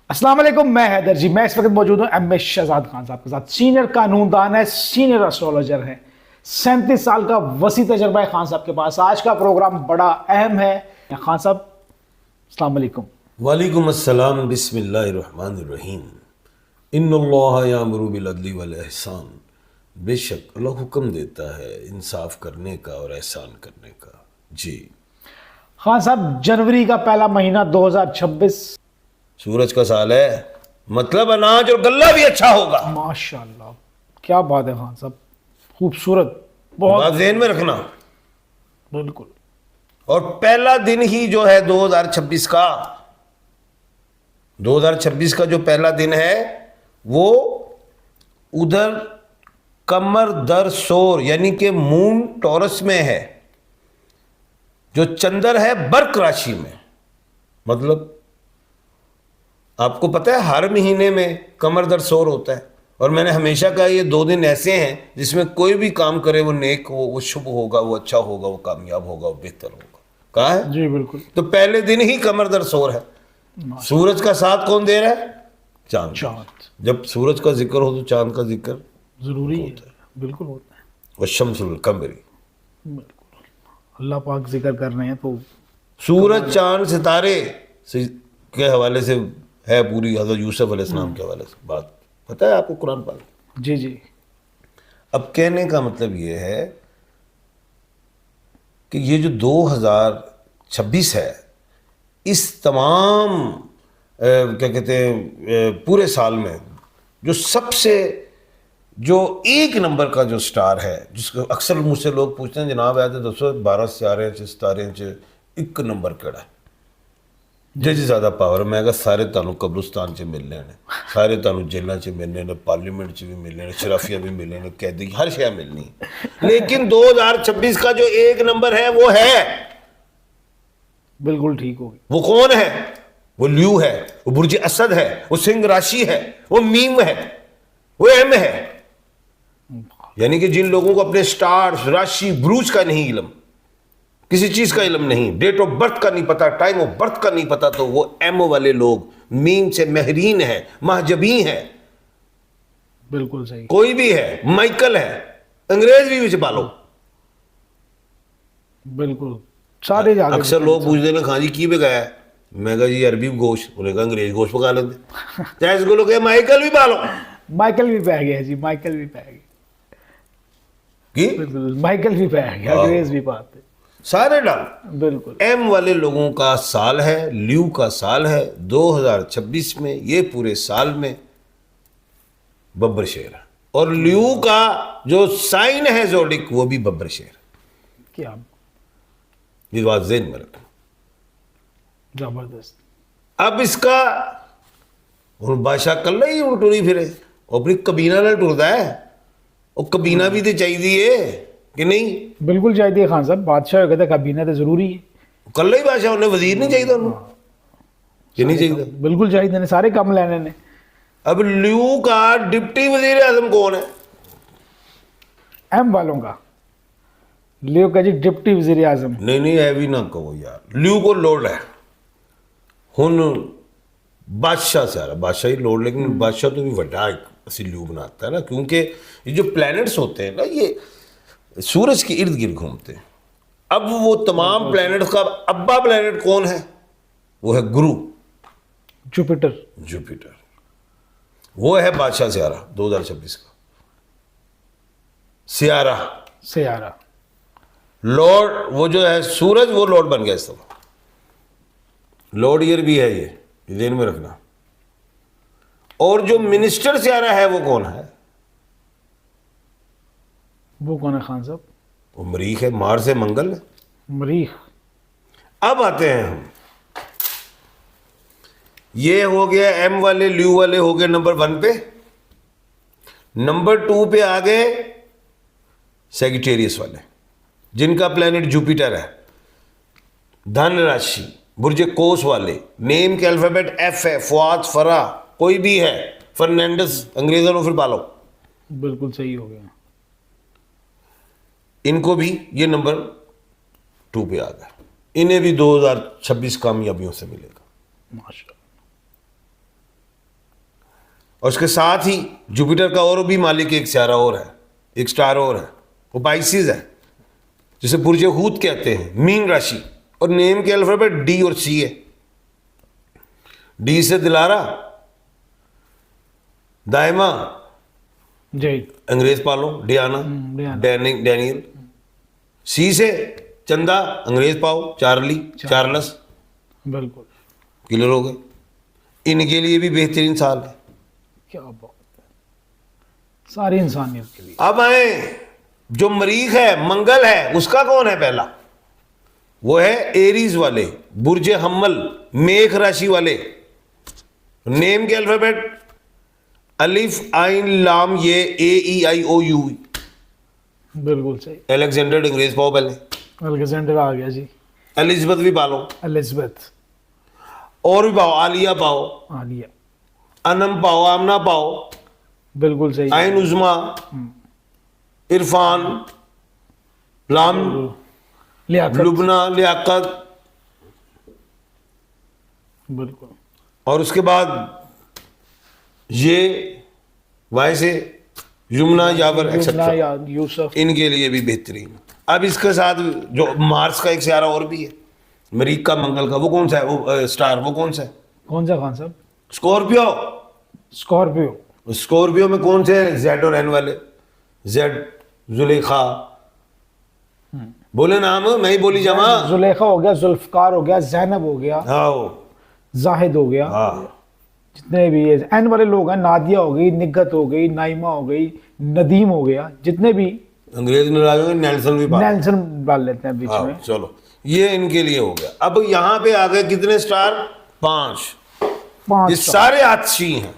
अस्सलाम वालेकुम, मैं हैदर जी। मैं इस वक्त मौजूद हूँ एम एस शहजाद खान साहब के साथ। सीनियर कानूनदान है, सीनियर एस्ट्रोलॉजर है, 37 साल का वसी तजर्बा है खान साहब के पास। आज का प्रोग्राम बड़ा अहम है। खान साहब अस्सलाम वालेकुम। वालेकुम अस्सलाम, बिस्मिल्लाहिर्रहमानिर्रहीम। इन्नल्लाह यामुरु बिल अदली वल ihsan। बेशक अल्लाह हुक्म देता है इंसाफ करने का और एहसान करने का। जी खान साहब, जनवरी का पहला महीना 2026, सूरज का साल है, मतलब अनाज और गल्ला भी अच्छा होगा। माशाल्लाह, क्या बात है खान साहब, खूबसूरत, बात बहुत। ज़हन में रखना। बिल्कुल। और पहला दिन ही जो है 2026 का जो पहला दिन है वो उधर कमर दर सोर यानी कि मून टॉरस में है, जो चंद्र है बर्क राशि में। मतलब आपको पता है हर महीने में कमर दर सोर होता है, और मैंने हमेशा कहा ये 2 दिन ऐसे हैं जिसमें कोई भी काम करे वो नेक हो, वो शुभ होगा, वो अच्छा होगा, वो कामयाब होगा, वो बेहतर होगा। कहा है जी बिल्कुल। तो पहले दिन ही कमर दर सोर है। सूरज का साथ कौन दे रहा है? चांद। चांद। जब सूरज का जिक्र हो तो चांद का जिक्र जरूरी है, होता है। बिल्कुल होता है। वशम्सुल कमरी, बिल्कुल। अल्लाह पाक जिक्र कर रहे हैं तो सूरज चांद सितारे के हवाले से है पूरी हज़रत यूसुफ अलैहिस्सलाम के हवाले से बात। पता है आपको कुरान पाक? जी जी। अब कहने का मतलब ये है कि ये जो 2026 है, इस तमाम क्या कहते हैं पूरे साल में जो सबसे जो एक नंबर का जो स्टार है, जिसको अक्सर मुझसे लोग पूछते हैं जनाब आए तो दसो 12 सितारे एक नंबर केड़ा है जिस ज़्यादा पावर। मैं कहा सारे तुहानू कब्रिस्तान च मिलने ने, सारे तुहानू जेलों च मिलने ने, पार्लीमेंट च भी मिलने ने, शराफिया भी मिलने ने, कैदी हर शय मिलनी है। लेकिन 2026 का जो एक नंबर है वो है, बिल्कुल ठीक होगी। वो कौन है? वो ल्यू है, वो बुर्ज असद है, वो सिंह राशि है, वो मीम है, वो एम है। यानी कि जिन लोगों को अपने स्टार्स, राशि, बुरूज का नहीं इल्म, किसी चीज का इल्म नहीं, डेट ऑफ बर्थ का नहीं पता, टाइम ऑफ बर्थ का नहीं पता, तो वो एम वाले लोग मीम से महरीन है, महजबी है। बिल्कुल सही। कोई भी है, माइकल है, अंग्रेज भी विच पालो। बिल्कुल सारे जाके अक्सर लोग पूछते हैं खां जी की बेगाया, मैं कहा जी अरबी गोश्त, उन्हें कहा अंग्रेज गोश्त पका लेते। चाहे इसको लोग कहे माइकल भी पालो। माइकल भी पै गया जी, माइकल भी पै गया। की बिल्कुल, माइकल भी पै गया, अंग्रेज भी पाते। सारे डाल। बिल्कुल। एम वाले लोगों का साल है, ल्यू का साल है 2026 में। ये पूरे साल में बब्बर शेर है, और ल्यू का जो साइन है जोडिक वो भी बब्बर शेर। क्या ये बात ज़हन में रखना। जबरदस्त। अब इसका ਹੁਣ बादशाह कल्ला ही ਹੁਣ टुरी फिरे, अपनी कबीना ਨਾਲ टुरदा है। और कबीना भी तो चाहिए कि नहीं? बिल्कुल चाहिए खान साहब, बादशाह होगा तो काबीना तो जरूरी है। कल्ला ही बादशाह, उन्हें वजीर नहीं चाहिए उन्हें कि नहीं चाहिए? बिल्कुल चाहिए ने, सारे काम लेने ने। अब ल्यू का डिप्टी वजीर आजम कौन है? एम वालों का लियो का जी डिप्टी वजीर आजम। नहीं नहीं, है भी ना कहो यार, ल्यू को लोड है हुन बादशाह से आ रहा, बादशाह ही लोड, लेकिन बादशाह तो भी वड्डा एक असली ल्यू बनाता है ना, क्योंकि ये जो प्लैनेट्स होते हैं ना ये सूरज के इर्द गिर्द घूमते हैं। अब वो तमाम प्लैनेट्स का अब्बा प्लैनेट कौन है? वो है गुरु, जुपिटर। जुपिटर। वो है बादशाह से आ रहा 2026 का सियारा सियारा। लॉर्ड। वो जो है सूरज वो लॉर्ड बन गया इस समय, लॉर्ड ईयर भी है, ये ध्यान में रखना। और जो मिनिस्टर से आ रहा है वो कौन है? वो कौन है खान साहब? वो मरीख है, मार्स है, मंगल है। मरीख। अब आते हैं हम, ये हो गया एम वाले, ल्यू वाले हो गए नंबर 1 पे। नंबर 2 पे आ गए सेगिटेरियस वाले, जिनका प्लेनेट जुपिटर है, धन राशि, बुर्ज कोस वाले, नेम के अल्फाबेट एफ है, फुआद, फरा, कोई भी है, फर्नांडिस, अंग्रेजों ने फिर पालो। बिल्कुल सही हो गया। इनको भी ये नंबर 2 पे आ गया, इन्हें भी 2026 कामयाबियों से मिलेगा। माशाल्लाह। और उसके साथ ही जुपिटर का और भी मालिक एक सितारा और है, एक स्टार और है, वो पाइसिस है, जिसे बुर्ज हूत कहते हैं, मीन राशि, और नेम के अल्फाबेट डी और सी है। डी से दिलारा, दायमा, जी अंग्रेज पालो, डियाना, डियाना। डैनियल। सी से चंदा, अंग्रेज पाओ, चार्ली, चार्लस, बिल्कुल, किलर हो गए। इनके लिए भी बेहतरीन साल है। क्या बात है, सारी इंसानियत के लिए। अब आए जो मरीख है, मंगल है, उसका कौन है पहला? वो है एरीज वाले, बुर्ज हम्मल, मेघ राशि वाले। नेम के अल्फाबेट अलिफ आइन लाम ये ए ई आई ओ यू। बिल्कुल सही। अलेक्जेंडर अंग्रेज पाओ पहले, अलेक्जेंडर आ गया जी। एलिजबेथ भी पालो, एलिजबेथ, और भी पाओ, आलिया पाओ, आलिया, अनम पाओ, आमना पाओ, बिल्कुल सही। आइन उजमा, इरफान, लाम, लियाकत, लुबना, लियाकत। बिल्कुल, और उसके बाद ये वाई से युमना, यावर, युमना एक्सेट्रा, या यूसुफ। इनके लिए भी बेहतरीन। अब इसके साथ जो मार्स का एक सितारा और भी है, मरीख का, मंगल का, वो कौन सा है? वो स्टार, वो कौन सा है? कौन सा खान साहब? स्कॉर्पियो। स्कॉर्पियो। स्कॉर्पियो में कौन से हैं? जेड और एन वाले। जेड जुलेखा, बोले नाम, मैं ही बोली जमा। जुलेखा हो गया, जुल्फकार हो गया, जैनब हो गया, हाँ जाहिद हो गया, हाँ, जितने भी ये एन वाले लोग हैं, नादिया हो गई, निगत हो गई, नाइमा हो गई, नदीम हो गया, जितने भी अंग्रेज नाराज होंगे, नेल्सन भी पास। नेल्सन डाल लेते हैं बीच हाँ, में। चलो ये इनके लिए हो गया। अब यहाँ पे आ गए कितने स्टार? 5। 5 ये सारे अच्छी हैं,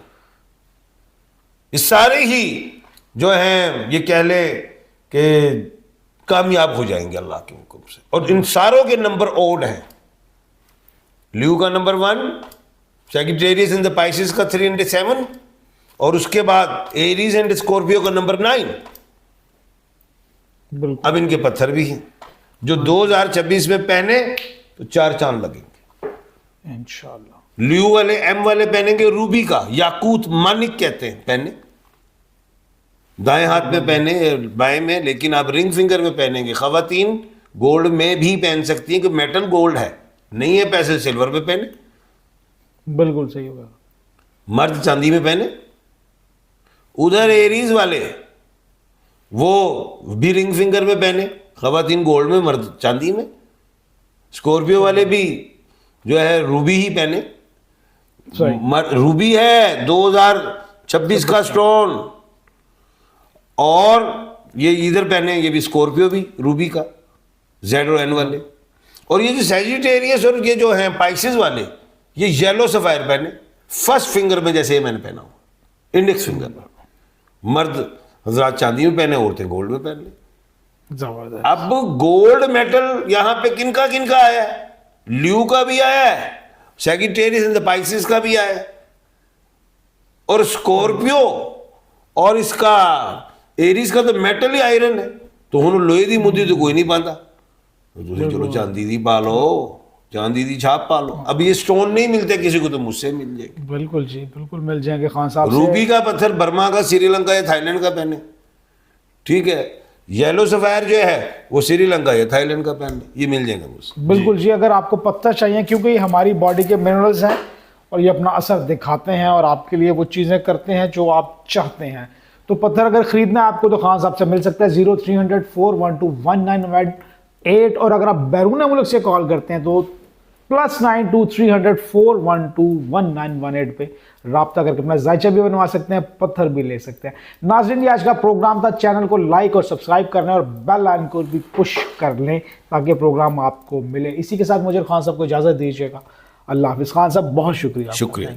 ये सारे ही जो हैं, ये कह ले कि कामयाब हो जाएंगे अल्लाह के हुक्म से। और इन सारों के नंबर ओड हैं। ल्यू का number 1, Sagittarius and the Pisces का 307, और उसके बाद एरीज एंड स्कॉर्पियो का नंबर 9। बिल्कुल, अब इनके पत्थर भी हैं जो 2026 में पहने तो 4 चांद लगेंगे। इंशाल्लाह। ल्यू वाले, एम वाले पहनेंगे रूबी का, याकूत, मानिक कहते हैं, पहने दाएं हाथ में पहने, बाएं में, लेकिन आप रिंग फिंगर में पहनेंगे। खवातीन गोल्ड में भी पहन सकती हैं कि मेटल गोल्ड है, नहीं है पैसे सिल्वर में पहने। बिल्कुल सही होगा। मर्द चांदी में पहने। उधर एरीज वाले वो भी रिंग फिंगर में पहने, खवातीन गोल्ड में, मर्द चांदी में। स्कॉर्पियो वाले भी जो है रूबी ही पहने। सही। रूबी है 2026 का स्टोन, और ये इधर पहने, ये भी स्कॉर्पियो भी रूबी का, जेड और एन वाले। और ये जो सैजिटेरियस और ये जो हैं पाइसेस वाले, ये येलो सफायर पहने फर्स्ट फिंगर में, जैसे ये मैंने पहना हुआ, इंडेक्स फिंगर में। मर्द हजरात चांदी में पहने, औरतें गोल्ड में पहन ले। जबरदस्त। अब गोल्ड मेटल यहाँ पे किनका किनका आया है? ल्यू का भी आया है, सैजिटेरियस एंड द पाइसेस का भी आया है, और स्कॉर्पियो और इसका एरीज का तो मेटल ही आयरन है। तो हुन लोहे दी मुद्दी तो कोई नहीं पाता, तो चलो चांदी दी पा लो, चांदी दी छाप पा लो। अब ये स्टोन नहीं मिलते किसी को, तो मुझसे मिल जाएगी। बिल्कुल जी, बिल्कुल मिल जाएंगे खान साहब से। रूबी का पत्थर बर्मा का, श्रीलंका या थाईलैंड का पहने, ठीक है। येलो सफायर जो है वो श्रीलंका या थाईलैंड का पहने, ये मिल जाएंगे मुझसे। बिल्कुल जी, अगर आपको पत्थर चाहिए, क्योंकि ये हमारी बॉडी के मिनरल्स हैं और ये अपना असर दिखाते हैं और आपके लिए वो चीज़ें करते हैं जो आप चाहते हैं। तो पत्थर अगर खरीदना है आपको तो खान साहब से मिल सकता है 0300 412 1918। और अगर आप बैरून मुल्क से कॉल करते हैं तो +92 300 412 1918 पे राब्ता करके अपना जायचा भी बनवा सकते हैं, पत्थर भी ले सकते हैं। नाज़रीन, ये आज का प्रोग्राम था। चैनल को लाइक और सब्सक्राइब करना और बेल आइकन को भी पुश कर लें ताकि प्रोग्राम आपको मिले। इसी के साथ मुझे खान साहब को इजाज़त दीजिएगा। अल्लाह हाफिज़। खान साहब बहुत शुक्रिया। शुक्रिया।